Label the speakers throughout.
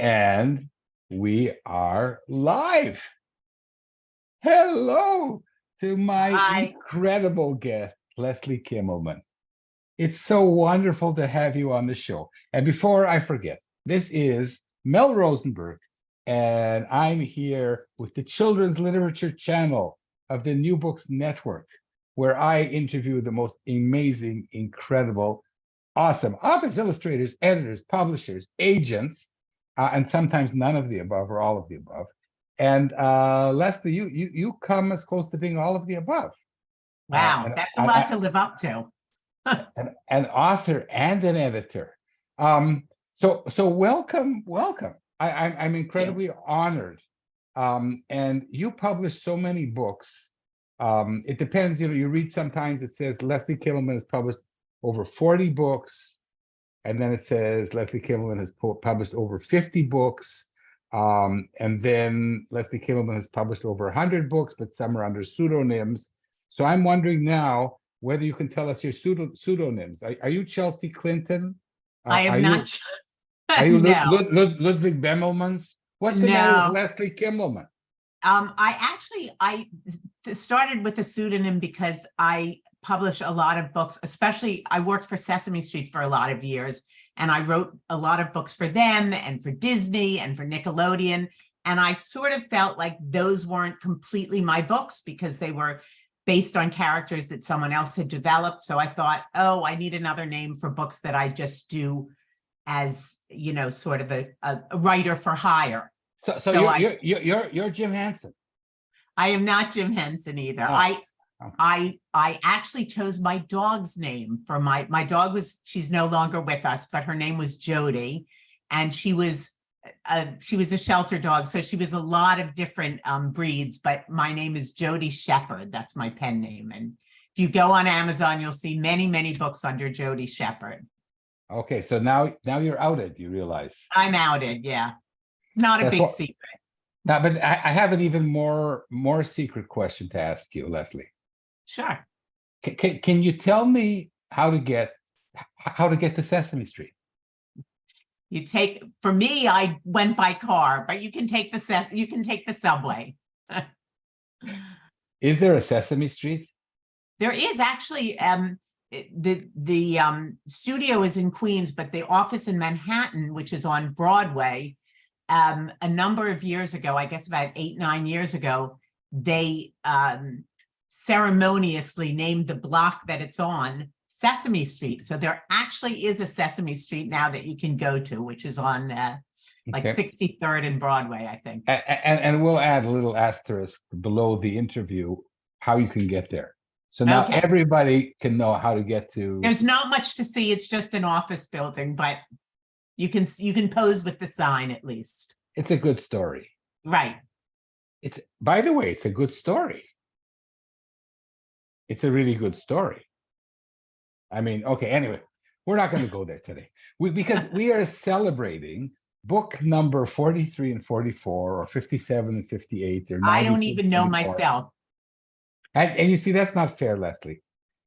Speaker 1: And we are live. Hello to my
Speaker 2: Hi.
Speaker 1: incredible guest, Leslie Kimmelman. It's so wonderful to have you on the show. And before I forget, this is Mel Rosenberg, and I'm here with the Children's Literature Channel of the New Books Network, where I interview the most amazing, incredible, awesome authors, illustrators, editors, publishers, agents, and sometimes none of the above or all of the above. And Leslie, you come as close to being all of the above.
Speaker 2: Wow, that's a lot to live up to.
Speaker 1: An author and an editor. So welcome. I'm incredibly honored. And you publish so many books. It depends, you read sometimes it says Leslie Kimmelman has published over 40 books, and then it says Leslie Kimmelman has published over 50 books, and then Leslie Kimmelman has published over 100 books, but some are under pseudonyms. So I'm wondering now whether you can tell us your pseudonyms. Are you Chelsea Clinton?
Speaker 2: I am not.
Speaker 1: Are you
Speaker 2: No.
Speaker 1: Ludwig Bemelmans? What's the matter with Leslie Kimmelman?
Speaker 2: I started with a pseudonym because I publish a lot of books, especially I worked for Sesame Street for a lot of years, and I wrote a lot of books for them and for Disney and for Nickelodeon. And I sort of felt like those weren't completely my books because they were based on characters that someone else had developed. So I thought, oh, I need another name for books that I just do as, sort of a writer for hire.
Speaker 1: So you're Jim Henson.
Speaker 2: I am not Jim Henson either.
Speaker 1: Oh.
Speaker 2: I actually chose my dog's name for my dog she's no longer with us, but her name was Jody, and she was a shelter dog. So she was a lot of different breeds, but my name is Jody Shepherd. That's my pen name. And if you go on Amazon, you'll see many, many books under Jody Shepherd.
Speaker 1: Okay. So now you're outed, you realize.
Speaker 2: I'm outed. Yeah. Not a big secret.
Speaker 1: No, but I have an even more secret question to ask you, Leslie.
Speaker 2: Sure.
Speaker 1: Can you tell me how to get to Sesame Street?
Speaker 2: For me, I went by car, but you can take the subway.
Speaker 1: Is there a Sesame Street?
Speaker 2: There is actually. The studio is in Queens, but the office in Manhattan, which is on Broadway, a number of years ago, I guess about 8-9 years ago, they ceremoniously named the block that it's on Sesame Street. So there actually is a Sesame Street now that you can go to, which is on 63rd and Broadway, I think.
Speaker 1: And we'll add a little asterisk below the interview how you can get there. So now everybody can know how to get to.
Speaker 2: There's not much to see. It's just an office building, but you can pose with the sign at least.
Speaker 1: It's a good story.
Speaker 2: Right.
Speaker 1: By the way, it's a good story. It's a really good story. I mean, okay, anyway, we're not going to go there today. Because we are celebrating book number 43 and 44, or 57 and 58. Or
Speaker 2: I don't even know myself.
Speaker 1: And you see, that's not fair, Leslie,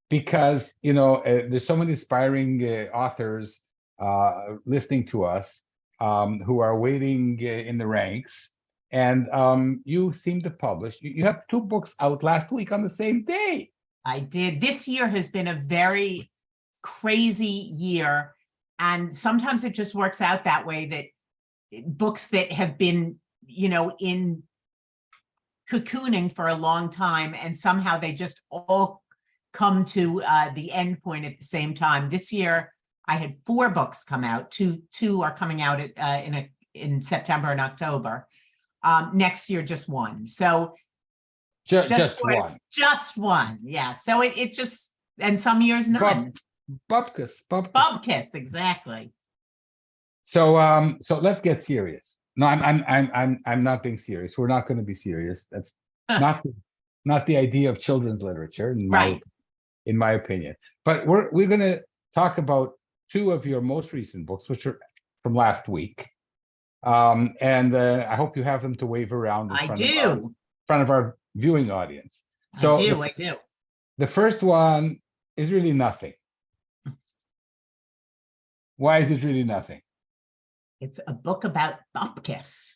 Speaker 1: because, there's so many aspiring authors listening to us who are waiting in the ranks. And you seem to publish. You have 2 books out last week on the same day.
Speaker 2: I did. This year has been a very crazy year. And sometimes it just works out that way, that books that have been, in cocooning for a long time, and somehow they just all come to the end point at the same time. This year, I had 4 books come out. Two are coming out in September and October. Next year, just 1. So
Speaker 1: just one.
Speaker 2: Just one, yeah. So it just, and some years none.
Speaker 1: Bupkes,
Speaker 2: exactly.
Speaker 1: So let's get serious. No, I'm not being serious. We're not going to be serious. That's not the idea of children's literature, in my opinion. But we're going to talk about 2 of your most recent books, which are from last week. And I hope you have them to wave around in front of our viewing audience. So
Speaker 2: I do.
Speaker 1: The first one is really nothing. Why is it really nothing?
Speaker 2: It's a book about Bupkes,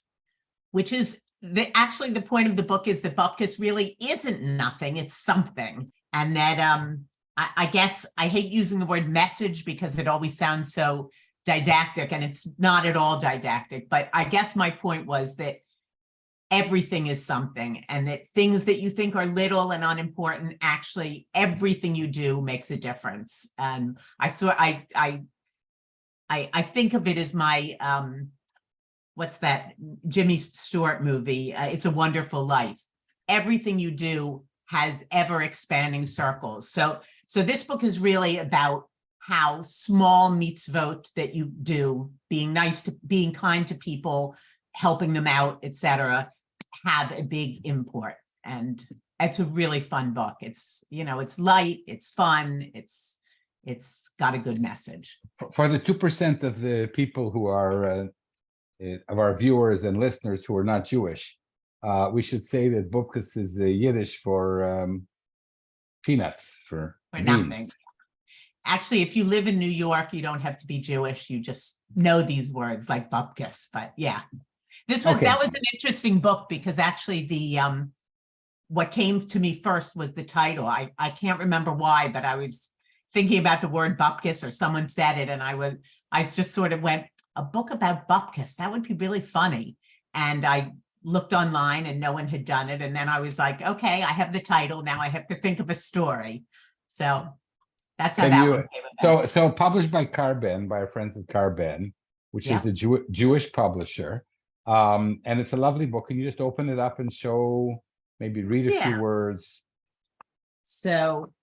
Speaker 2: which is actually the point of the book is that Bupkes really isn't nothing, it's something. And that I guess I hate using the word message because it always sounds so didactic, and it's not at all didactic. But I guess my point was that everything is something, and that things that you think are little and unimportant, actually everything you do makes a difference. And I think of it as my what's that Jimmy Stewart movie? It's a Wonderful Life. Everything you do has ever expanding circles. So this book is really about how small mitzvot that you do, being kind to people, helping them out, etc., have a big import. And it's a really fun book. It's, it's light, it's fun, it's got a good message.
Speaker 1: For the 2% of the people who are of our viewers and listeners who are not Jewish, we should say that Bupkes is Yiddish for peanuts, for beans.
Speaker 2: Nothing. Actually, if you live in New York, you don't have to be Jewish. You just know these words like Bupkes. But yeah, that was an interesting book because actually what came to me first was the title. I can't remember why, but I was thinking about the word Bupkes, or someone said it, and I just sort of went, a book about Bupkes, that would be really funny. And I looked online and no one had done it. And then I was like, okay, I have the title. Now I have to think of a story. So that's how that one came about.
Speaker 1: So published by Carben, by our friends at Carben, which is a Jewish publisher. And it's a lovely book. Can you just open it up and maybe read a few words?
Speaker 2: So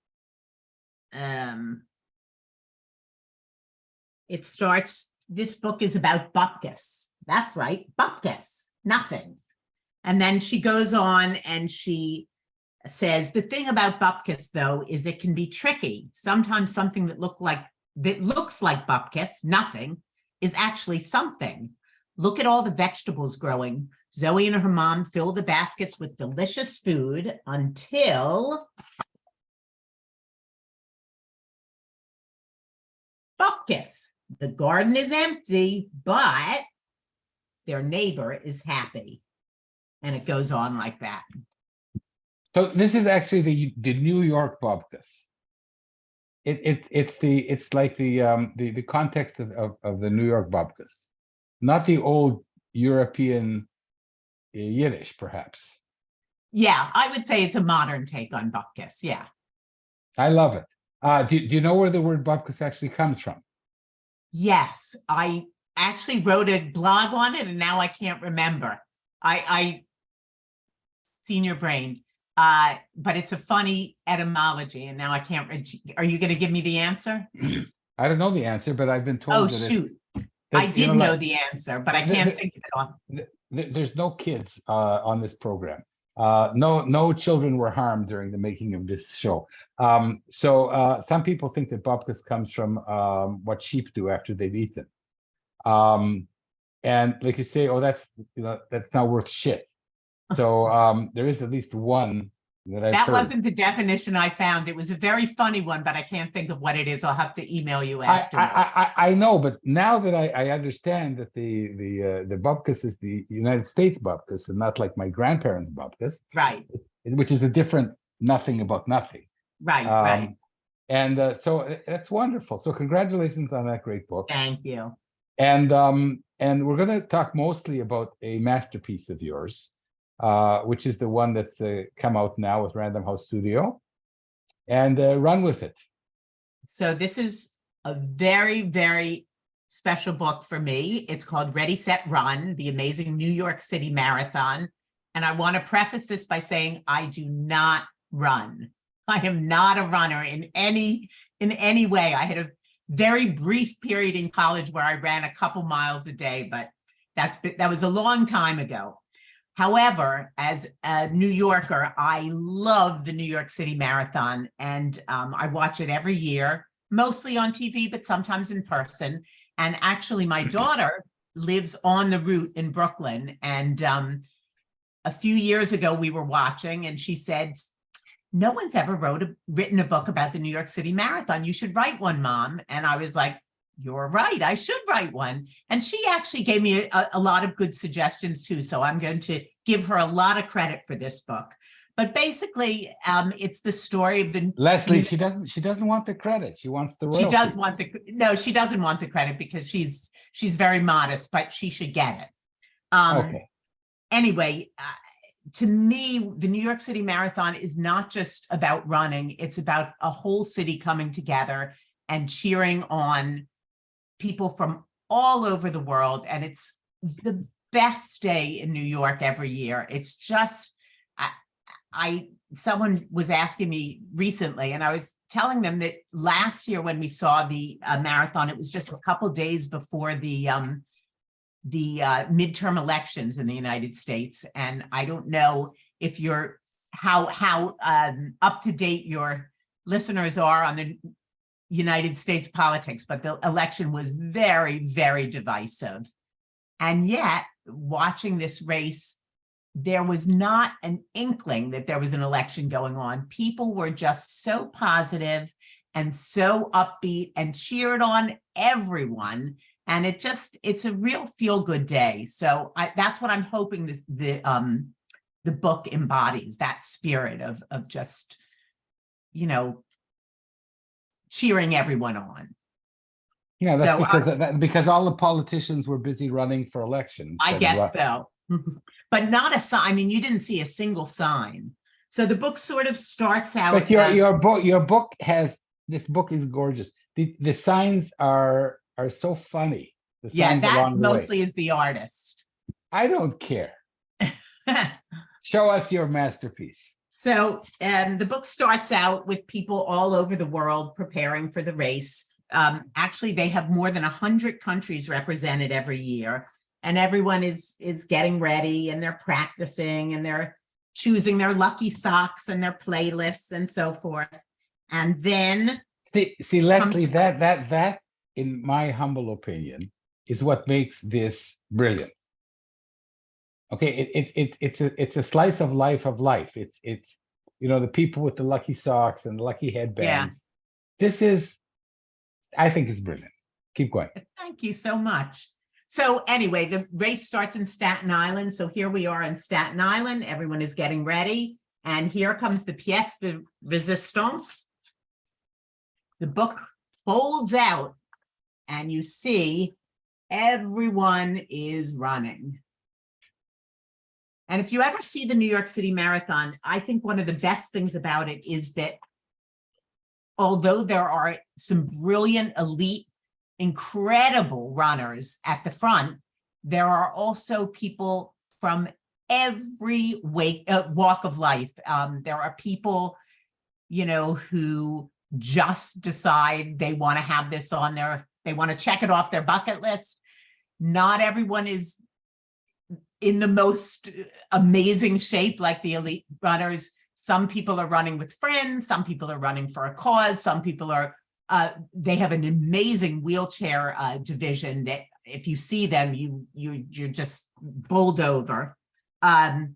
Speaker 2: it starts, this book is about Bupkes. That's right, Bupkes, nothing. And then she goes on and she says, the thing about Bupkes, though, is it can be tricky. Sometimes something that looks like Bupkes, nothing, is actually something. Look at all the vegetables growing. Zoe and her mom fill the baskets with delicious food until Bupkes. The garden is empty, but their neighbor is happy. And it goes on like that.
Speaker 1: So this is actually the New York Bupkes. It's like the context of the New York Bupkes, not the old European Yiddish, perhaps.
Speaker 2: Yeah, I would say it's a modern take on Bupkes. Yeah.
Speaker 1: I love it. Do you know where the word Bupkes actually comes from?
Speaker 2: Yes, I actually wrote a blog on it, and now I can't remember. I seen your brain, but it's a funny etymology, and now I can't. Are you going to give me the answer?
Speaker 1: I don't know the answer, but I've been told.
Speaker 2: Oh shoot! I did know the answer, but I can't think of it on.
Speaker 1: There's no kids on this program. No children were harmed during the making of this show. So some people think that Bupkes comes from what sheep do after they've eaten. And like you say, that's not worth shit. So there is at least one that I've heard.
Speaker 2: Wasn't the definition I found. It was a very funny one, but I can't think of what it is. I'll have to email you after.
Speaker 1: I know, but now that I understand that the Bupkes is the United States Bupkes and not like my grandparents' Bupkes,
Speaker 2: right?
Speaker 1: Which is a different nothing about nothing,
Speaker 2: right? Right.
Speaker 1: And so that's wonderful. So congratulations on that great book.
Speaker 2: Thank you.
Speaker 1: And we're going to talk mostly about a masterpiece of yours, which is the one that's come out now with Random House Studio, and run with it.
Speaker 2: So this is a very, very special book for me. It's called Ready, Set, Run, the Amazing New York City Marathon. And I want to preface this by saying I do not run. I am not a runner in any way. I had a very brief period in college where I ran a couple miles a day, but that was a long time ago. However, as a New Yorker, I love the New York City Marathon, and I watch it every year, mostly on TV, but sometimes in person. And actually, my daughter lives on the route in Brooklyn, and a few years ago, we were watching, and she said, no one's ever written a book about the New York City Marathon. You should write one, Mom. And I was like, you're right, I should write one. And she actually gave me a lot of good suggestions too. So I'm going to give her a lot of credit for this book. But basically, it's the story of the
Speaker 1: Leslie, she doesn't want the credit. She wants the royalties.
Speaker 2: She does want no, she doesn't want the credit because she's very modest, but she should get it.
Speaker 1: Okay.
Speaker 2: Anyway, to me, the New York City Marathon is not just about running. It's about a whole city coming together and cheering on people from all over the world. And it's the best day in New York every year. It's just, someone was asking me recently, and I was telling them that last year when we saw the marathon, it was just a couple days before the midterm elections in the United States. And I don't know if you're how up to date your listeners are on the United States politics, but the election was very, very divisive. And yet, watching this race, there was not an inkling that there was an election going on. People were just so positive and so upbeat and cheered on everyone. And it's a real feel-good day. So that's what I'm hoping the book embodies, that spirit of just, cheering everyone on.
Speaker 1: Yeah, that's
Speaker 2: so,
Speaker 1: because all the politicians were busy running for elections.
Speaker 2: I guess so. But not a sign. I mean, you didn't see a single sign. So the book sort of starts out.
Speaker 1: But your book has, this book is gorgeous. The signs are so funny. The signs
Speaker 2: that
Speaker 1: along the
Speaker 2: mostly
Speaker 1: way.
Speaker 2: is the artist.
Speaker 1: I don't care. Show us your masterpiece.
Speaker 2: So the book starts out with people all over the world preparing for the race. Actually, they have more than 100 countries represented every year. And everyone is getting ready and they're practicing and they're choosing their lucky socks and their playlists and so forth. And then
Speaker 1: see Leslie, that in my humble opinion is what makes this brilliant. Okay, it's a slice of life. It's the people with the lucky socks and the lucky headbands. This is, I think, is brilliant. Keep going.
Speaker 2: Thank you so much. So anyway, the race starts in Staten Island. So here we are in Staten Island. Everyone is getting ready. And here comes the pièce de résistance. The book folds out and you see everyone is running. And if you ever see the New York City Marathon, I think one of the best things about it is that although there are some brilliant, elite, incredible runners at the front, there are also people from every walk of life. There are people, who just decide they want to have this on they want to check it off their bucket list. Not everyone is in the most amazing shape like the elite runners. Some people are running with friends, some people are running for a cause, some people are they have an amazing wheelchair division that if you see them, you're just bowled over. And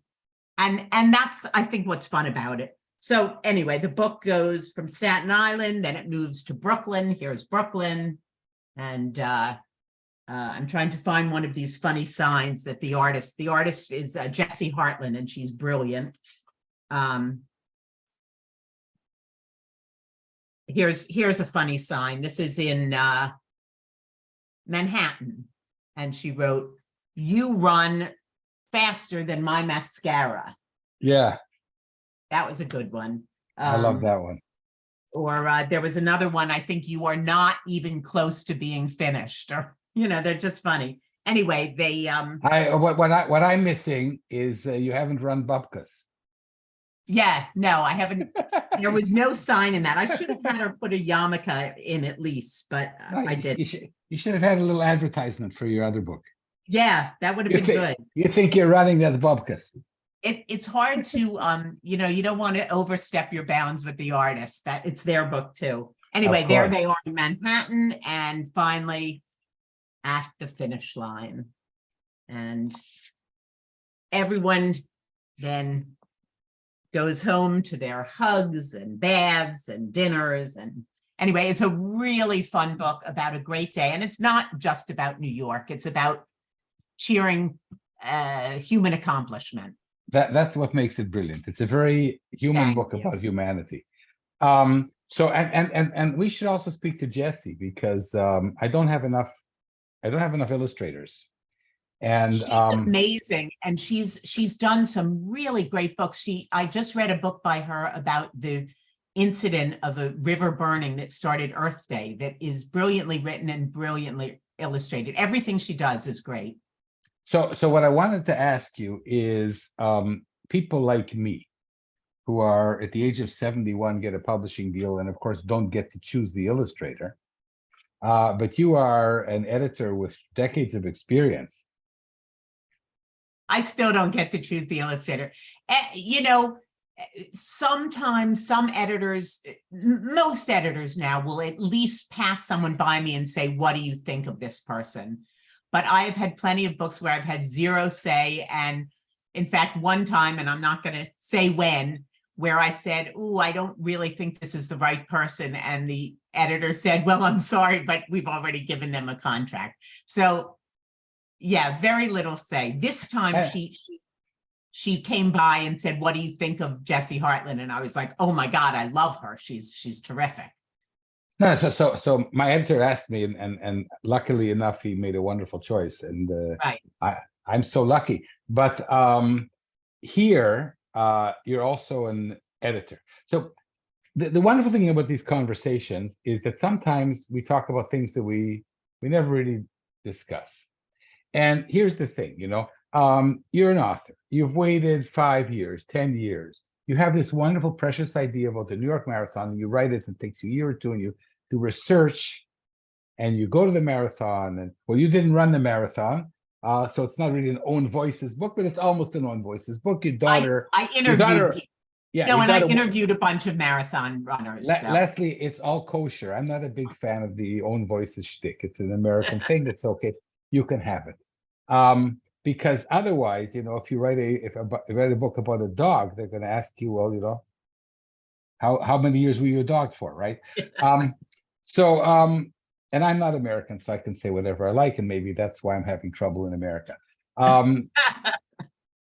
Speaker 2: that's, I think, what's fun about it. So anyway, the book goes from Staten Island, then it moves to Brooklyn. Here's Brooklyn. And I'm trying to find one of these funny signs that the artist is Jessie Hartland, and she's brilliant. Here's a funny sign. This is in Manhattan. And she wrote, "You run faster than my mascara."
Speaker 1: Yeah.
Speaker 2: That was a good one.
Speaker 1: I love that one.
Speaker 2: Or there was another one, I think, "You are not even close to being finished." Or, they're just funny. Anyway, they
Speaker 1: what I'm missing is you haven't run Bupkes.
Speaker 2: Yeah, no, I haven't. There was no sign in that. I should have had her put a yarmulke in at least, but
Speaker 1: No,
Speaker 2: I didn't.
Speaker 1: You should have had a little advertisement for your other book.
Speaker 2: Yeah, that would have been good.
Speaker 1: You think you're running that Bupkes.
Speaker 2: It's hard to, you don't want to overstep your bounds with the artist. That it's their book too. Anyway, there they are in Manhattan, and finally at the finish line. And everyone then goes home to their hugs and baths and dinners, and anyway, it's a really fun book about a great day. And it's not just about New York. It's about cheering human accomplishment.
Speaker 1: That's what makes it brilliant. It's a very human
Speaker 2: Thank
Speaker 1: book
Speaker 2: you.
Speaker 1: about humanity. So and we should also speak to Jessie, because I don't have enough illustrators. And
Speaker 2: She's amazing, and she's done some really great books. I just read a book by her about the incident of a river burning that started Earth Day, that is brilliantly written and brilliantly illustrated. Everything she does is great.
Speaker 1: so what I wanted to ask you is, people like me, who are at the age of 71, get a publishing deal, and of course don't get to choose the illustrator. But you are an editor with decades of experience.
Speaker 2: I still don't get to choose the illustrator. You know, sometimes some editors, most editors now, will at least pass someone by me and say, what do you think of this person? But I have had plenty of books where I've had zero say. And in fact, one time, and I'm not going to say when, where I said, "Ooh, I don't really think this is the right person." And the editor said, "Well, I'm sorry, but we've already given them a contract." So yeah, very little say. This time she came by and said, "What do you think of Jessie Hartland?" And I was like, "Oh my God, I love her. She's terrific."
Speaker 1: No, so my editor asked me, and luckily enough, he made a wonderful choice, and
Speaker 2: Right.
Speaker 1: I'm so lucky. But here, you're also an editor. So the wonderful thing about these conversations is that sometimes we talk about things that we never really discuss. And here's the thing, you're an author. You've waited 5 years, 10 years. You have this wonderful, precious idea about the New York Marathon, and you write it, and it takes you a year or two, and you do research, and you go to the marathon. And well, you didn't run the marathon, so it's not really an own voices book, but it's almost an own voices book. Your daughter,
Speaker 2: I interviewed people.
Speaker 1: yeah,
Speaker 2: No,
Speaker 1: your
Speaker 2: and I
Speaker 1: daughter,
Speaker 2: interviewed a bunch of marathon runners. So.
Speaker 1: Leslie, it's all kosher. I'm not a big fan of the own voices shtick. It's an American thing. It's okay. You can have it. Because otherwise, if you write a book about a dog, they're going to ask you, well, how many years were you a dog for, right? And I'm not American, so I can say whatever I like, and maybe that's why I'm having trouble in America.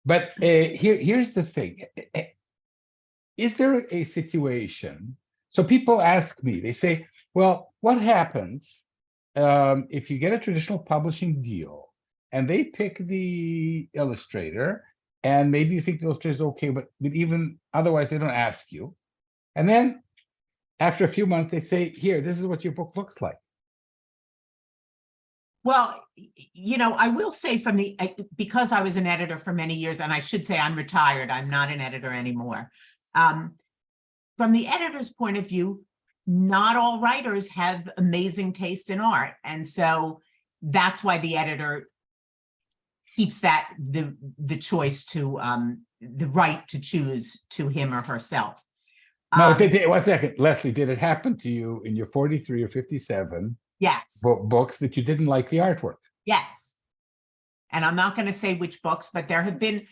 Speaker 1: But here's the thing. Is there a situation? So people ask me, they say, well, what happens if you get a traditional publishing deal and they pick the illustrator, and maybe you think the illustrator is okay, but even otherwise they don't ask you. And then after a few months, they say, here, this is what your book looks like.
Speaker 2: Well, I will say because I was an editor for many years, and I should say I'm retired, I'm not an editor anymore. From the editor's point of view, not all writers have amazing taste in art. And so that's why the editor keeps the choice to the right to choose to him or herself.
Speaker 1: No, 1 second, Leslie, did it happen to you in your 43 or 57
Speaker 2: yes
Speaker 1: books that you didn't like the artwork?
Speaker 2: Yes. And I'm not going to say which books, but there have been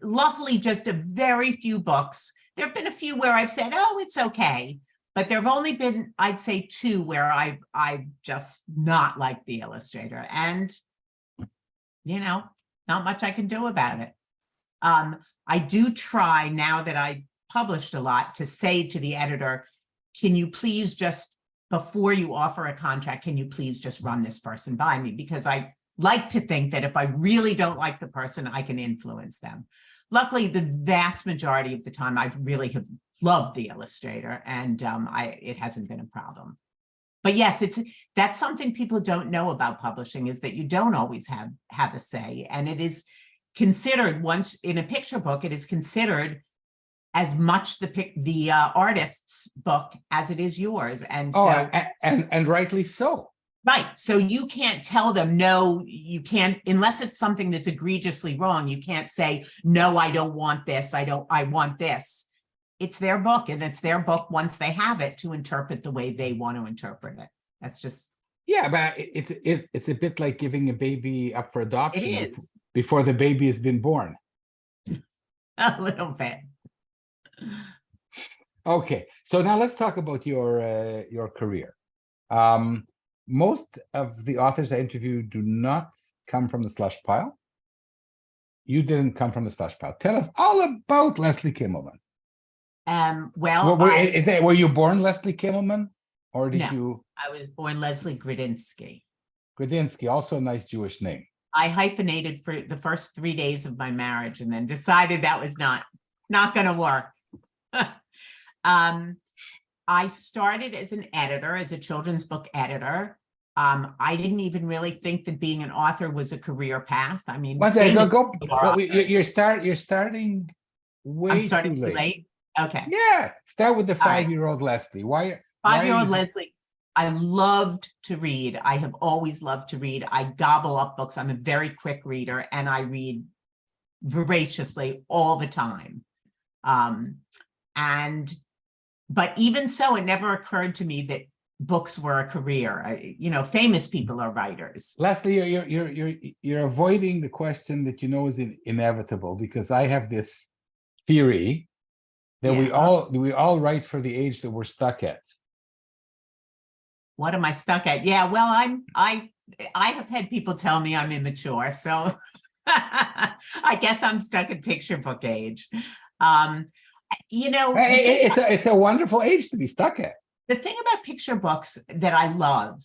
Speaker 2: luckily just a very few books. There have been a few where I've said, oh, it's okay. But there have only been, I'd say, 2 where I just not liked the illustrator. And, not much I can do about it. I do try, now that I published a lot, to say to the editor, can you please just, before you offer a contract, can you please just run this person by me? Because I like to think that if I really don't like the person, I can influence them. Luckily, the vast majority of the time, I really have loved the illustrator, and it hasn't been a problem. But yes, that's something people don't know about publishing, is that you don't always have a say, and it is considered, once in a picture book, it is considered as much the artist's book as it is yours, and
Speaker 1: and rightly so.
Speaker 2: Right. So you can't tell them, no, you can't, unless it's something that's egregiously wrong. You can't say, no, I don't want this. I want this. It's their book, and it's their book once they have it to interpret the way they want to interpret it. That's just.
Speaker 1: Yeah, but it's a bit like giving a baby up for adoption.
Speaker 2: It is.
Speaker 1: Before the baby has been born.
Speaker 2: A little bit.
Speaker 1: Okay, so now let's talk about your career. Um, Most of the authors I interviewed do not come from the slush pile. You didn't come from the slush pile. Tell us all about Leslie Kimmelman.
Speaker 2: Well, I
Speaker 1: Is that were you born Leslie Kimmelman, or did
Speaker 2: no,
Speaker 1: you
Speaker 2: I was born Leslie Gradinsky.
Speaker 1: Gradinsky? Also a nice Jewish name.
Speaker 2: I hyphenated for the first 3 days of my marriage and then decided that was not going to work. I started as an editor, as a children's book editor. I didn't even really think that being an author was a career path. I mean,
Speaker 1: One second,
Speaker 2: famous
Speaker 1: go.
Speaker 2: people are
Speaker 1: Well,
Speaker 2: authors.
Speaker 1: you're starting
Speaker 2: I'm
Speaker 1: way
Speaker 2: starting
Speaker 1: too
Speaker 2: too
Speaker 1: late.
Speaker 2: late. Okay.
Speaker 1: Yeah, start with the
Speaker 2: All right.
Speaker 1: 5-year-old Leslie. Why are
Speaker 2: 5-year-old
Speaker 1: you?
Speaker 2: Leslie. I loved to read. I have always loved to read. I gobble up books. I'm a very quick reader and I read voraciously all the time. But even so, it never occurred to me that books were a career. Famous people are writers.
Speaker 1: Leslie, you're avoiding the question that you know is inevitable, because I have this theory that we
Speaker 2: Yeah.
Speaker 1: all write for the age that we're stuck at.
Speaker 2: What am I stuck at? Yeah, well, I have had people tell me I'm immature, so I guess I'm stuck at picture book age.
Speaker 1: It's a wonderful age to be stuck at.
Speaker 2: The thing about picture books that I love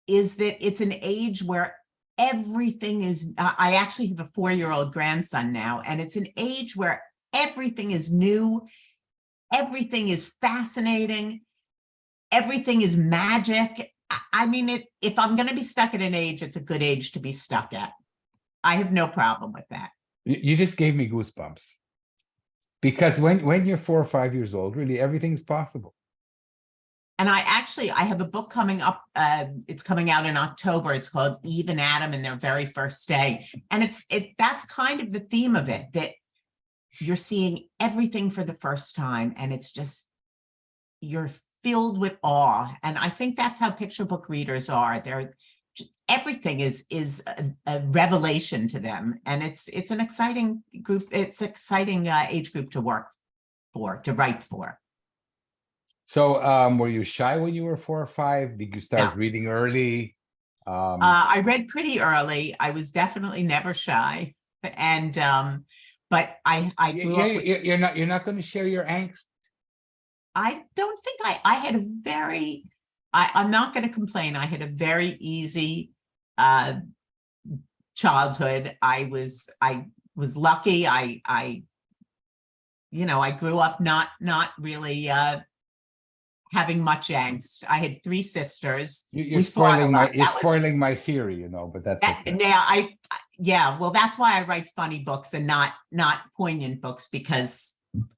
Speaker 2: is that it's an age where everything is, I actually have a 4-year-old grandson now, and it's an age where everything is new, everything is fascinating, everything is magic. I mean, if I'm going to be stuck at an age, it's a good age to be stuck at. I have no problem with that.
Speaker 1: You just gave me goosebumps. Because when you're 4 or 5 years old, really everything's possible.
Speaker 2: And I have a book coming up. It's coming out in October. It's called Eve and Adam and Their Very First Day. And that's kind of the theme of it, that you're seeing everything for the first time. And it's just, you're filled with awe. And I think that's how picture book readers are. Everything is a revelation to them. And it's an exciting group. It's exciting age group to write for.
Speaker 1: So were you shy when you were 4 or 5? Did you start reading early?
Speaker 2: I read pretty early. I was definitely never shy. And but I grew up with,
Speaker 1: you're not going to share your angst.
Speaker 2: I don't think I had a very, I'm not going to complain. I had a very easy childhood. I was lucky. I grew up not really having much angst. I had 3 sisters.
Speaker 1: You're spoiling my theory, but that's okay.
Speaker 2: Now well, that's why I write funny books and not poignant books, because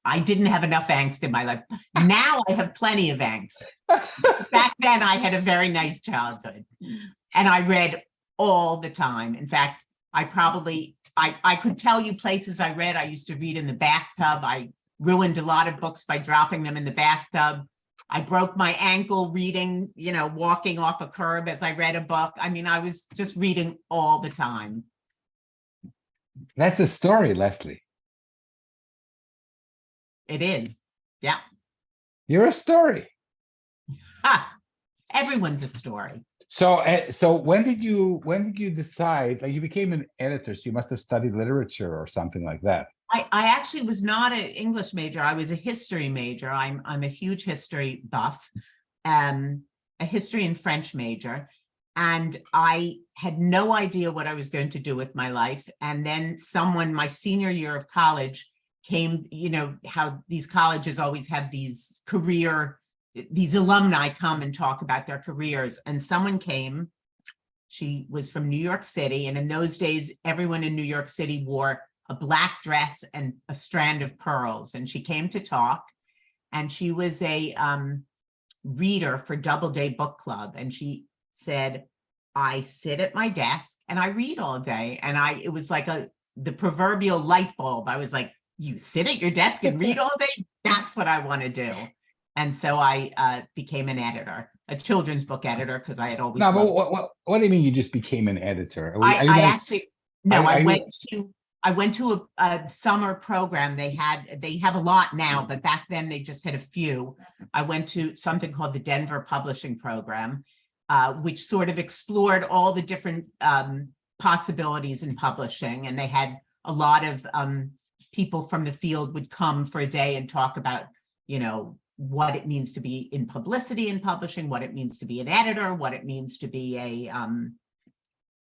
Speaker 2: I didn't have enough angst in my life. Now I have plenty of angst. Back then I had a very nice childhood and I read all the time. In fact, I could tell you places I read. I used to read in the bathtub. I ruined a lot of books by dropping them in the bathtub. I broke my ankle reading, walking off a curb as I read a book. I mean, I was just reading all the time.
Speaker 1: That's a story, Leslie.
Speaker 2: It is. Yeah.
Speaker 1: You're a story.
Speaker 2: Everyone's a story.
Speaker 1: So when did you decide, like, you became an editor, so you must have studied literature or something like that?
Speaker 2: I actually was not an English major. I was a history major. I'm a huge history buff, a history and French major. And I had no idea what I was going to do with my life. And then my senior year of college came, how these colleges always have these alumni come and talk about their careers. And someone came, she was from New York City. And in those days, everyone in New York City wore a black dress and a strand of pearls. And she came to talk, and she was a reader for Doubleday Book Club. And she said, I sit at my desk and I read all day. And it was like the proverbial light bulb. I was like, you sit at your desk and read all day? That's what I want to do. And so I became an editor, a children's book editor, because I had always.
Speaker 1: No, but what do you mean you just became an editor?
Speaker 2: I went I went to a summer program. They have a lot now, but back then they just had a few. I went to something called the Denver Publishing Program, which sort of explored all the different possibilities in publishing. And they had a lot of people from the field would come for a day and talk about, you know, what it means to be in publicity in publishing, what it means to be an editor, what it means to be a,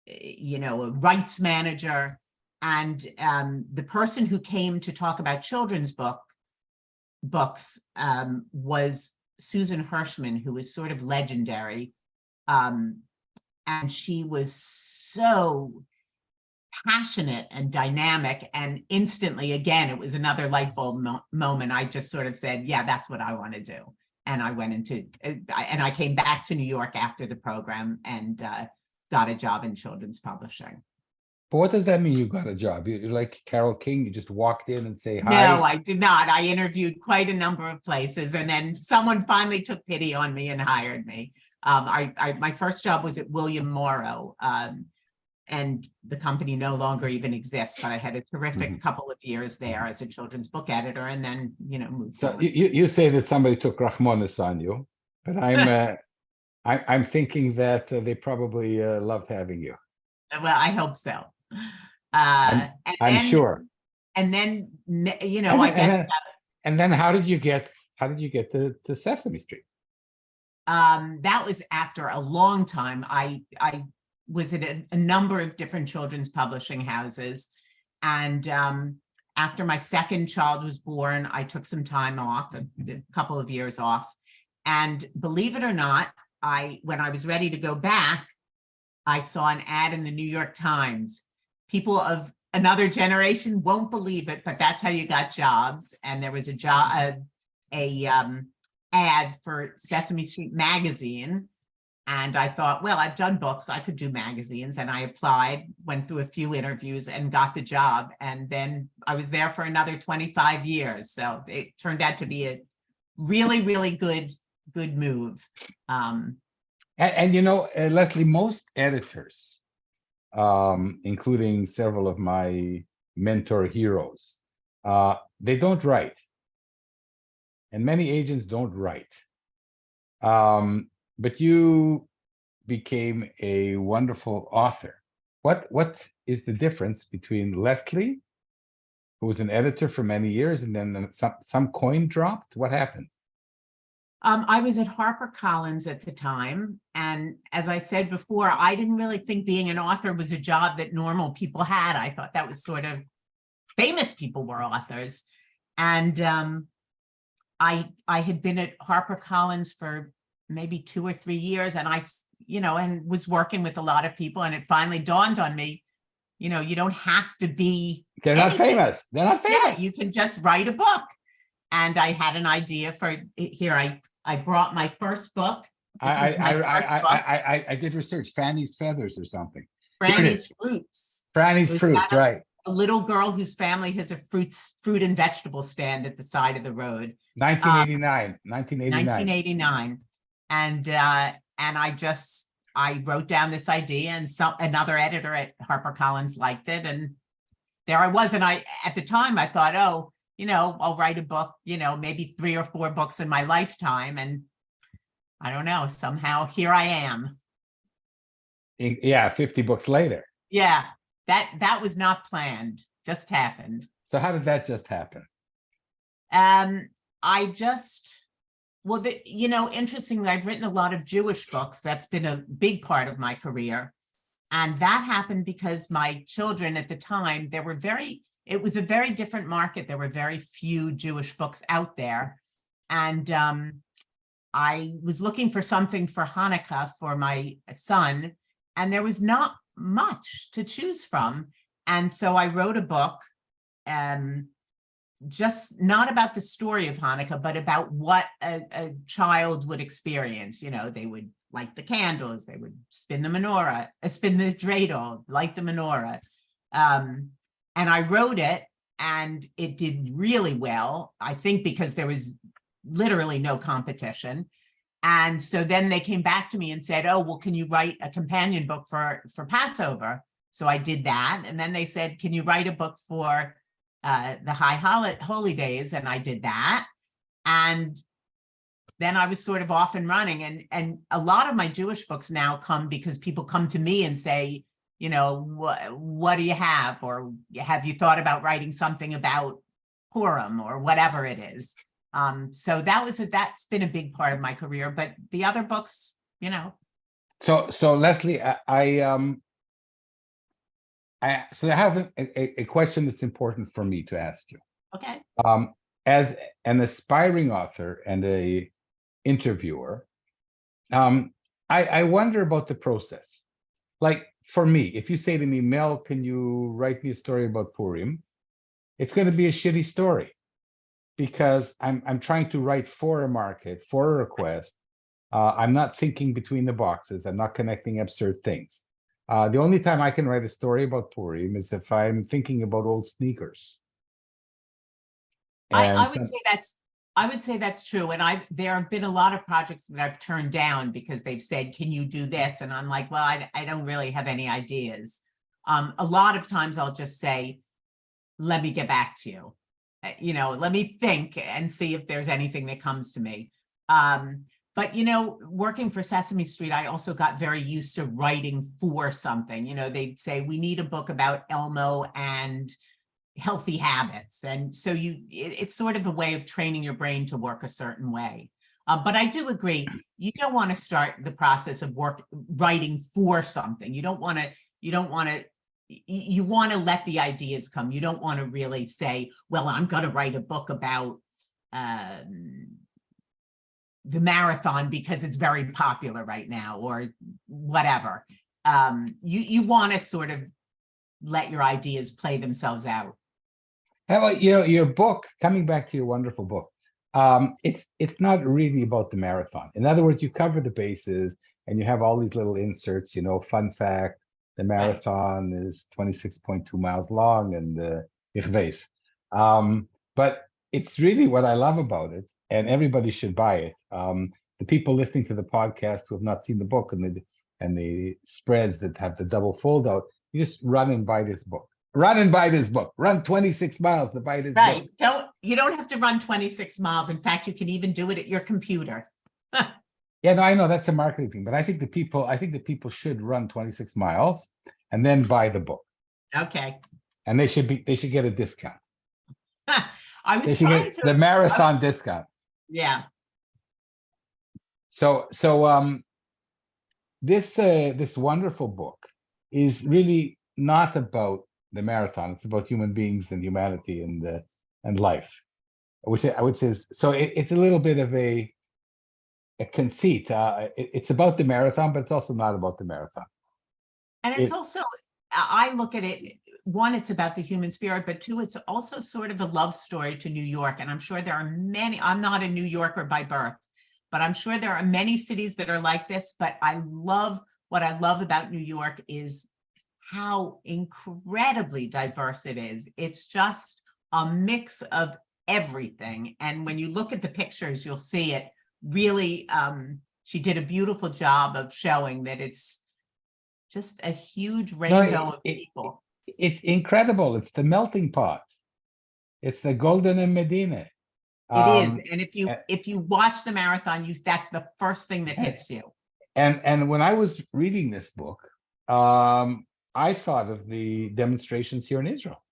Speaker 2: you know, a rights manager. And the person who came to talk about children's books was Susan Hirschman, who was sort of legendary. And she was so passionate and dynamic, and instantly, again, it was another light bulb moment. I just sort of said, yeah, that's what I want to do. And I went into, and I came back to New York after the program and got a job in children's publishing.
Speaker 1: But what does that mean, you got a job? You're like Carole King, you just walked in and say hi?
Speaker 2: No, I did not. I interviewed quite a number of places, and then someone finally took pity on me and hired me. My first job was at William Morrow, and the company no longer even exists, but I had a terrific couple of years there as a children's book editor, and then, you know, moved
Speaker 1: So
Speaker 2: on.
Speaker 1: you say that somebody took Rahmanis on you, but I'm thinking that they probably loved having you.
Speaker 2: Well, I hope so.
Speaker 1: I'm sure.
Speaker 2: And then, you know, I guess.
Speaker 1: And then how did you get to Sesame Street?
Speaker 2: That was after a long time. I was at a number of different children's publishing houses. And after my second child was born, I took some time off, a couple of years off. And believe it or not, when I was ready to go back, I saw an ad in the New York Times. People of another generation won't believe it, but that's how you got jobs. And there was a job, ad for Sesame Street magazine. And I thought, well, I've done books, I could do magazines. And I applied, went through a few interviews and got the job. And then I was there for another 25 years. So it turned out to be a really, really good move.
Speaker 1: And you know, Leslie, most editors, including several of my mentor heroes, they don't write. And many agents don't write. But you became a wonderful author. What is the difference between Leslie, who was an editor for many years, and then some coin dropped? What happened?
Speaker 2: I was at HarperCollins at the time. And as I said before, I didn't really think being an author was a job that normal people had. I thought that was sort of famous people were authors. And I had been at HarperCollins for maybe 2 or 3 years, and and was working with a lot of people, and it finally dawned on me, you know, you don't have to be.
Speaker 1: They're not famous. They're not famous.
Speaker 2: Yeah, you can just write a book. And I had an idea for here. I brought my first book.
Speaker 1: I did research. Fanny's Feathers or something.
Speaker 2: Franny's Fruits.
Speaker 1: Franny's Fruits, right.
Speaker 2: A little girl whose family has a fruit and vegetable stand at the side of the road.
Speaker 1: 1989.
Speaker 2: And I wrote down this idea, and another editor at HarperCollins liked it. And there I was. And at the time I thought, oh, you know, I'll write a book, you know, maybe 3 or 4 books in my lifetime. And I don't know, somehow here I am.
Speaker 1: Yeah, 50 books later.
Speaker 2: Yeah, that was not planned, just happened.
Speaker 1: So how did that just happen?
Speaker 2: Interestingly, I've written a lot of Jewish books. That's been a big part of my career. And that happened because my children at the time, it was a very different market. There were very few Jewish books out there. And I was looking for something for Hanukkah for my son, and there was not much to choose from. And so I wrote a book, just not about the story of Hanukkah, but about what a child would experience. You know, they would light the candles, they would spin the dreidel, light the menorah. And I wrote it, and it did really well, I think because there was literally no competition. And so then they came back to me and said, oh, well, can you write a companion book for Passover? So I did that. And then they said, can you write a book for the holy days? And I did that. And then I was sort of off and running. And a lot of my Jewish books now come because people come to me and say, you know, what do you have? Or have you thought about writing something about Purim or whatever it is? So that's been a big part of my career, but the other books, you know.
Speaker 1: So Leslie, I have a question that's important for me to ask you.
Speaker 2: Okay.
Speaker 1: As an aspiring author and a interviewer, I wonder about the process. Like for me, if you say to me, Mel, can you write me a story about Purim? It's going to be a shitty story because I'm trying to write for a market, for a request. I'm not thinking between the boxes. I'm not connecting absurd things. The only time I can write a story about Purim is if I'm thinking about old sneakers.
Speaker 2: I would say that's true. And there have been a lot of projects that I've turned down because they've said, can you do this? And I'm like, well, I don't really have any ideas. A lot of times I'll just say, let me get back to you. You know, let me think and see if there's anything that comes to me. But, you know, working for Sesame Street, I also got very used to writing for something. You know, they'd say, we need a book about Elmo and healthy habits. And so it's sort of a way of training your brain to work a certain way. But I do agree, you don't want to start the process of writing for something. You want to let the ideas come. You don't want to really say, well, I'm going to write a book about the marathon because it's very popular right now or whatever. You want to sort of let your ideas play themselves out.
Speaker 1: How about, you know, your book, coming back to your wonderful book, it's not really about the marathon. In other words, you cover the bases and you have all these little inserts, you know, fun fact, the marathon is 26.2 miles long and ich weiß. But it's really what I love about it, and everybody should buy it. The people listening to the podcast who have not seen the book and the spreads that have the double fold out, you just run and buy this book. Run 26 miles to buy this book.
Speaker 2: You don't have to run 26 miles. In fact, you can even do it at your computer.
Speaker 1: Yeah, no, I know that's a marketing thing, but I think the people should run 26 miles and then buy the book.
Speaker 2: Okay.
Speaker 1: And they should get a discount.
Speaker 2: I was trying to
Speaker 1: the marathon discount.
Speaker 2: Yeah.
Speaker 1: So this wonderful book is really not about the marathon. It's about human beings and humanity and life, which I would say is, so it's a little bit of a conceit. It's about the marathon, but it's also not about the marathon.
Speaker 2: And it's also, I look at it, one, it's about the human spirit, but two, it's also sort of a love story to New York. And I'm sure there are many, I'm not a New Yorker by birth, but I'm sure there are many cities that are like this. But what I love about New York is how incredibly diverse it is. It's just a mix of everything. And when you look at the pictures, you'll see it really, she did a beautiful job of showing that it's just a huge rainbow of people.
Speaker 1: It's incredible. It's the melting pot. It's the golden Medina.
Speaker 2: It is. And if you watch the marathon, that's the first thing that hits you.
Speaker 1: And when I was reading this book, I thought of the demonstrations here in Israel.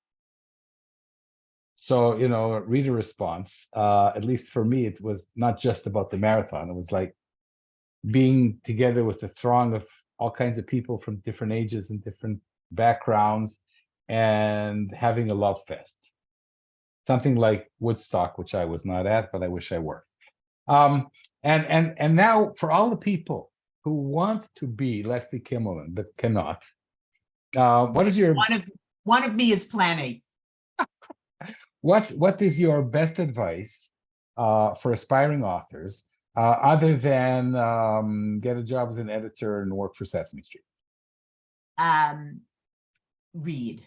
Speaker 1: So, you know, reader response, at least for me, it was not just about the marathon. It was like being together with a throng of all kinds of people from different ages and different backgrounds and having a love fest. Something like Woodstock, which I was not at, but I wish I were. And now for all the people who want to be Leslie Kimmelman but cannot, what is your
Speaker 2: one of me is plenty.
Speaker 1: What is your best advice for aspiring authors, other than get a job as an editor and work for Sesame Street?
Speaker 2: Read.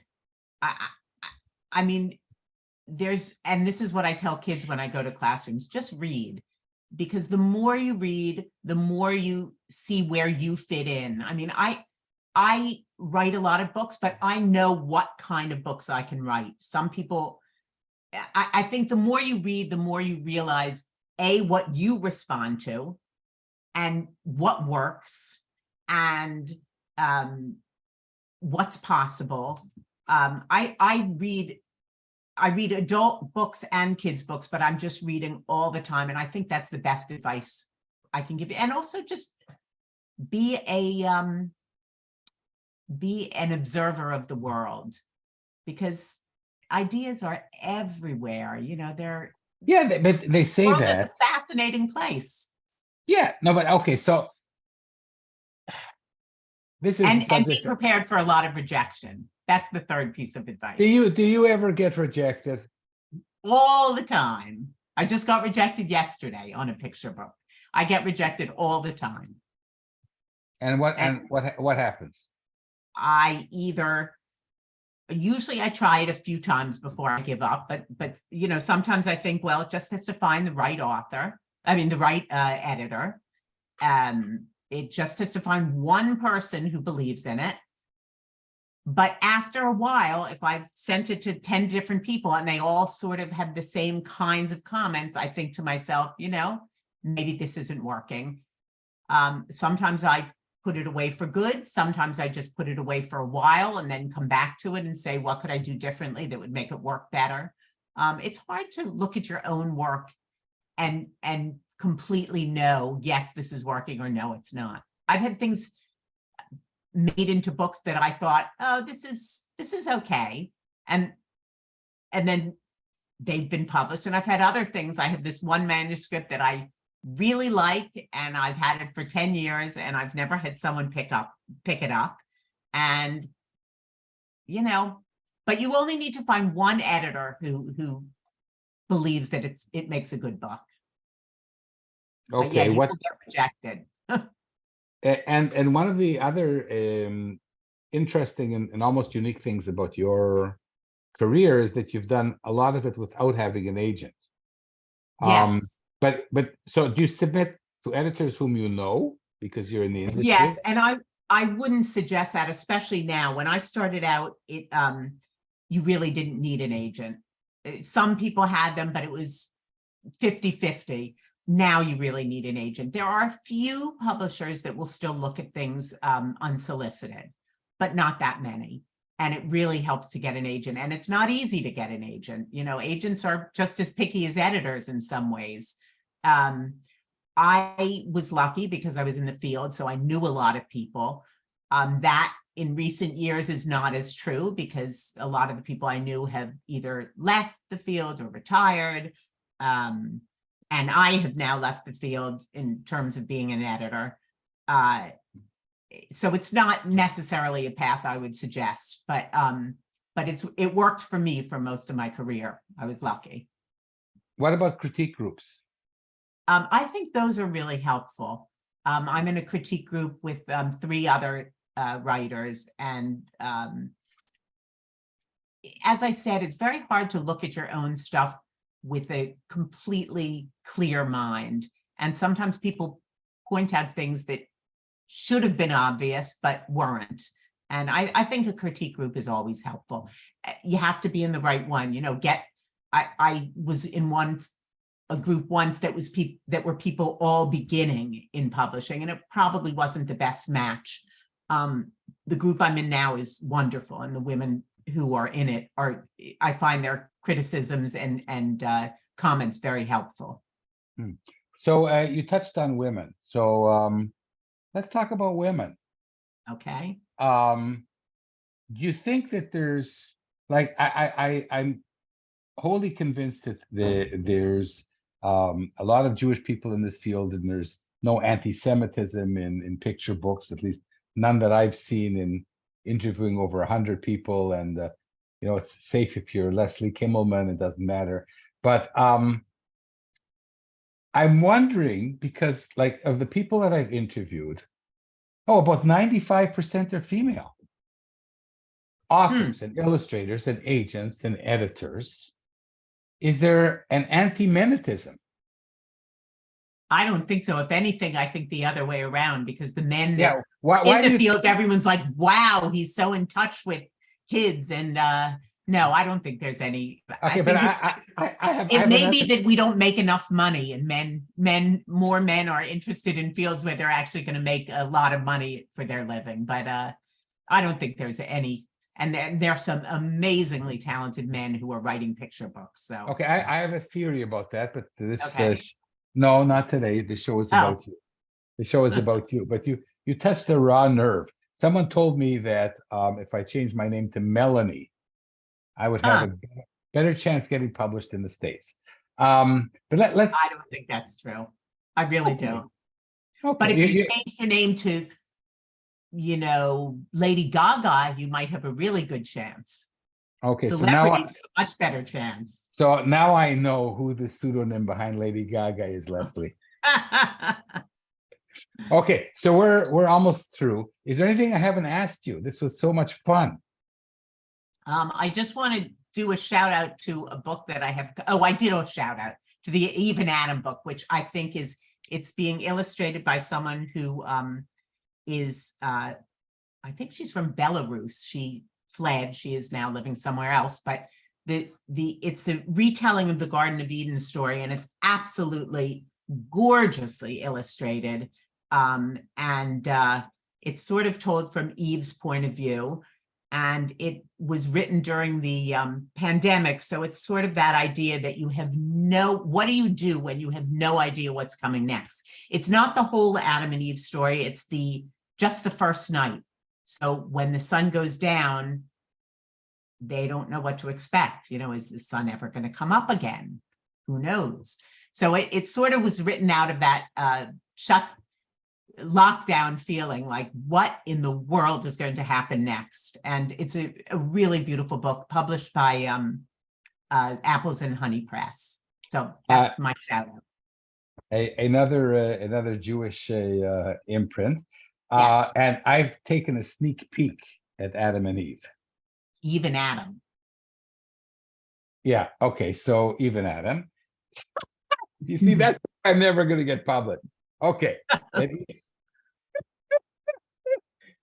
Speaker 2: I mean, and this is what I tell kids when I go to classrooms, just read. Because the more you read, the more you see where you fit in. I mean, I write a lot of books, but I know what kind of books I can write. Some people, I think the more you read, the more you realize, A, what you respond to and what works and what's possible. I read adult books and kids books, but I'm just reading all the time. And I think that's the best advice I can give you. And also just be an observer of the world, because ideas are everywhere. You know,
Speaker 1: but they say
Speaker 2: world is a
Speaker 1: that.
Speaker 2: fascinating place.
Speaker 1: Yeah, no, but okay, so this is
Speaker 2: And be
Speaker 1: subject.
Speaker 2: prepared for a lot of rejection. That's the third piece of advice.
Speaker 1: Do you ever get rejected?
Speaker 2: All the time. I just got rejected yesterday on a picture book. I get rejected all the time.
Speaker 1: And what happens?
Speaker 2: Usually I try it a few times before I give up, but you know, sometimes I think, well, it just has to find the right author. I mean, the right editor. It just has to find one person who believes in it. But after a while, if I've sent it to 10 different people and they all sort of have the same kinds of comments, I think to myself, you know, maybe this isn't working. Sometimes I put it away for good. Sometimes I just put it away for a while and then come back to it and say, what could I do differently that would make it work better? It's hard to look at your own work and completely know, yes, this is working, or no, it's not. I've had things made into books that I thought, oh, this is okay. And then they've been published. And I've had other things. I have this one manuscript that I really like, and I've had it for 10 years, and I've never had someone pick it up. And, you know, but you only need to find one editor who believes that it makes a good book.
Speaker 1: Okay,
Speaker 2: yeah, you will get rejected.
Speaker 1: And one of the other interesting and almost unique things about your career is that you've done a lot of it without having an agent.
Speaker 2: Yes.
Speaker 1: But so do you submit to editors whom you know because you're in the industry?
Speaker 2: Yes, and I wouldn't suggest that, especially now. When I started out, you really didn't need an agent. Some people had them, but it was 50-50. Now you really need an agent. There are a few publishers that will still look at things unsolicited, but not that many. And it really helps to get an agent. And it's not easy to get an agent. You know, agents are just as picky as editors in some ways. I was lucky because I was in the field, so I knew a lot of people. That in recent years is not as true because a lot of the people I knew have either left the field or retired. And I have now left the field in terms of being an editor. So it's not necessarily a path I would suggest, but it worked for me for most of my career. I was lucky.
Speaker 1: What about critique groups?
Speaker 2: I think those are really helpful. I'm in a critique group with 3 other writers. And as I said, it's very hard to look at your own stuff with a completely clear mind. And sometimes people point out things that should have been obvious, but weren't. And I think a critique group is always helpful. You have to be in the right one, you know, I was in a group once that were people all beginning in publishing, and it probably wasn't the best match. The group I'm in now is wonderful, and the women who are in it I find their criticisms and comments very helpful.
Speaker 1: So you touched on women. So let's talk about women.
Speaker 2: Okay.
Speaker 1: Do you think that there's like I'm wholly convinced that there's a lot of Jewish people in this field, and there's no anti-Semitism in picture books, at least none that I've seen in interviewing over 100 people. And you know, it's safe if you're Leslie Kimmelman, it doesn't matter. But I'm wondering, because like of the people that I've interviewed, about 95% are female authors and illustrators and agents and editors. Is there an anti-Semitism?
Speaker 2: I don't think so. If anything, I think the other way around, because the men that
Speaker 1: Yeah. Why,
Speaker 2: in
Speaker 1: why do
Speaker 2: the
Speaker 1: you
Speaker 2: field, everyone's like, wow, he's so in touch with kids. And no, I don't think there's any. I
Speaker 1: okay, but
Speaker 2: think it's just,
Speaker 1: I
Speaker 2: it
Speaker 1: have
Speaker 2: may be
Speaker 1: another.
Speaker 2: that we don't make enough money, and more men are interested in fields where they're actually going to make a lot of money for their living. But I don't think there's any. And there's some amazingly talented men who are writing picture books. So,
Speaker 1: Okay, I have a theory about that, but this
Speaker 2: okay.
Speaker 1: no, not today. The show is
Speaker 2: Oh,
Speaker 1: about you. The show is about you, but you touched a raw nerve. Someone told me that if I changed my name to Melanie, I would have
Speaker 2: huh.
Speaker 1: a better chance getting published in the States. But let's
Speaker 2: I don't think that's true. I really
Speaker 1: okay,
Speaker 2: don't. But
Speaker 1: okay.
Speaker 2: if you change your name to, Lady Gaga, you might have a really good chance.
Speaker 1: Okay,
Speaker 2: Celebrities have a much better chance.
Speaker 1: so now I know who the pseudonym behind Lady Gaga is, Leslie. Okay, so we're almost through. Is there anything I haven't asked you? This was so much fun.
Speaker 2: I just want to do a shout out to a book that I have. Oh, I did a shout out to the Eve and Adam book, which I think it's being illustrated by someone who is I think she's from Belarus. She fled. She is now living somewhere else. But it's a retelling of the Garden of Eden story, and it's absolutely gorgeously illustrated. And it's sort of told from Eve's point of view. And it was written during the pandemic. So it's sort of that idea that what do you do when you have no idea what's coming next? It's not the whole Adam and Eve story. It's just the first night. So when the sun goes down, they don't know what to expect. Is the sun ever going to come up again? Who knows? So it sort of was written out of that lockdown feeling, like what in the world is going to happen next. And it's a really beautiful book published by Apples and Honey Press. So that's my shout out.
Speaker 1: Another Jewish imprint.
Speaker 2: Yes.
Speaker 1: And I've taken a sneak peek at Adam and Eve.
Speaker 2: Eve and Adam.
Speaker 1: Yeah, okay, so Eve and Adam. You see, that's I'm never going to get published. Okay.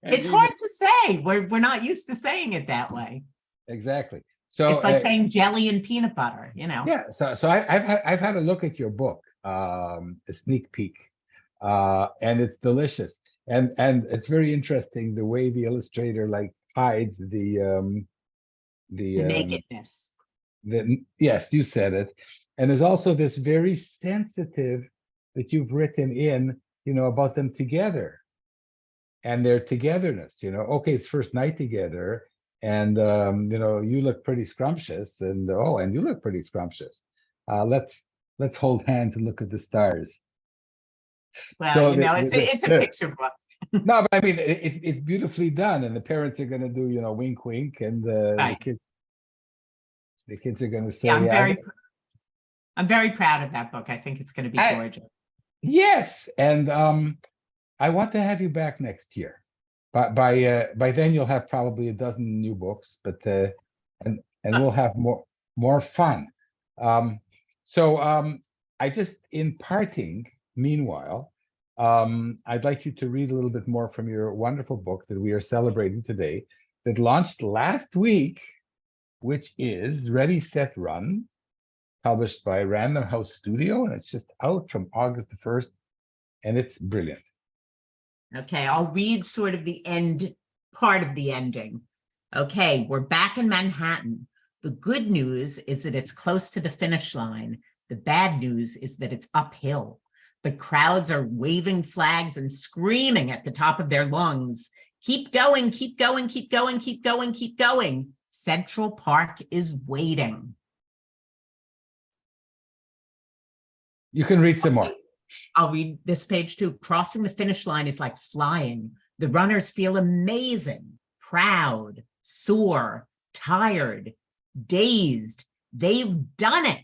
Speaker 2: It's hard to say. We're not used to saying it that way.
Speaker 1: Exactly. So
Speaker 2: it's like saying jelly and peanut butter,
Speaker 1: Yeah. So I've had a look at your book, a sneak peek, and it's delicious, and it's very interesting the way the illustrator hides the
Speaker 2: nakedness.
Speaker 1: Yes, you said it, and there's also this very sensitive that you've written in, about them together. And their togetherness, okay, it's first night together, and you look pretty scrumptious, and and you look pretty scrumptious. Let's hold hands and look at the stars.
Speaker 2: Well,
Speaker 1: So
Speaker 2: it's a picture book.
Speaker 1: No, but I mean it's beautifully done, and the parents are going to do wink, wink, and
Speaker 2: right.
Speaker 1: the kids are going to say,
Speaker 2: yeah, I'm very proud of that book. I think it's going to be gorgeous.
Speaker 1: Yes, and I want to have you back next year. But by then you'll have probably a dozen new books, but and we'll have more fun. So I just, in parting, meanwhile, I'd like you to read a little bit more from your wonderful book that we are celebrating today, that launched last week, which is Ready, Set, Run, published by Random House Studio, and it's just out from August the 1st, and it's brilliant.
Speaker 2: Okay, I'll read sort of the part of the ending. Okay, we're back in Manhattan. The good news is that it's close to the finish line. The bad news is that it's uphill. The crowds are waving flags and screaming at the top of their lungs. Keep going, keep going, keep going, keep going, keep going. Central Park is waiting.
Speaker 1: You can read some more.
Speaker 2: I'll read this page too. Crossing the finish line is like flying. The runners feel amazing, proud, sore, tired, dazed. They've done it.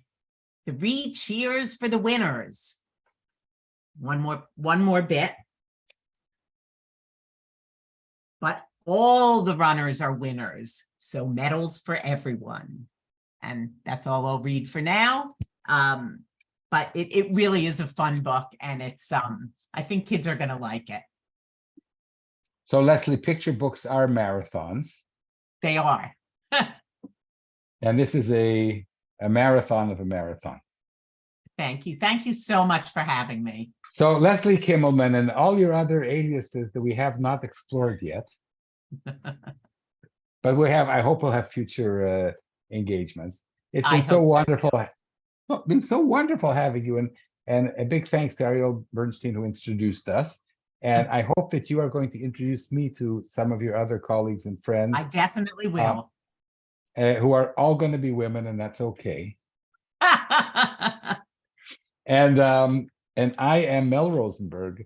Speaker 2: 3 cheers for the winners. One more bit. But all the runners are winners, so medals for everyone. And that's all I'll read for now. but it really is a fun book, and it's I think kids are going to like it.
Speaker 1: So Leslie, picture books are marathons,
Speaker 2: They are.
Speaker 1: and this is a marathon of a marathon.
Speaker 2: Thank you. Thank you so much for having me.
Speaker 1: So Leslie Kimmelman and all your other aliases that we have not explored yet, but we have. I hope we'll have future engagements. It's
Speaker 2: I
Speaker 1: been so
Speaker 2: hope so,
Speaker 1: wonderful. Well, been so wonderful having you, and a big thanks to Ariel Bernstein who introduced us. And I hope that you are going to introduce me to some of your other colleagues and friends
Speaker 2: I definitely will.
Speaker 1: who are all going to be women, and that's okay. And I am Mel Rosenberg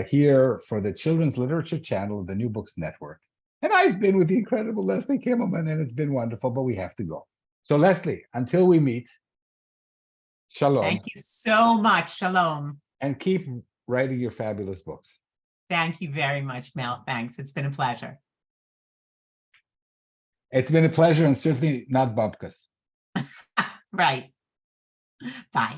Speaker 1: here for the Children's Literature Channel of the New Books Network. And I've been with the incredible Leslie Kimmelman, and it's been wonderful, but we have to go. So Leslie, until we meet, shalom.
Speaker 2: Thank you so much. Shalom.
Speaker 1: And keep writing your fabulous books.
Speaker 2: Thank you very much, Mel. Thanks. It's been a pleasure.
Speaker 1: It's been a pleasure, and certainly not Bupkes.
Speaker 2: Right. Bye.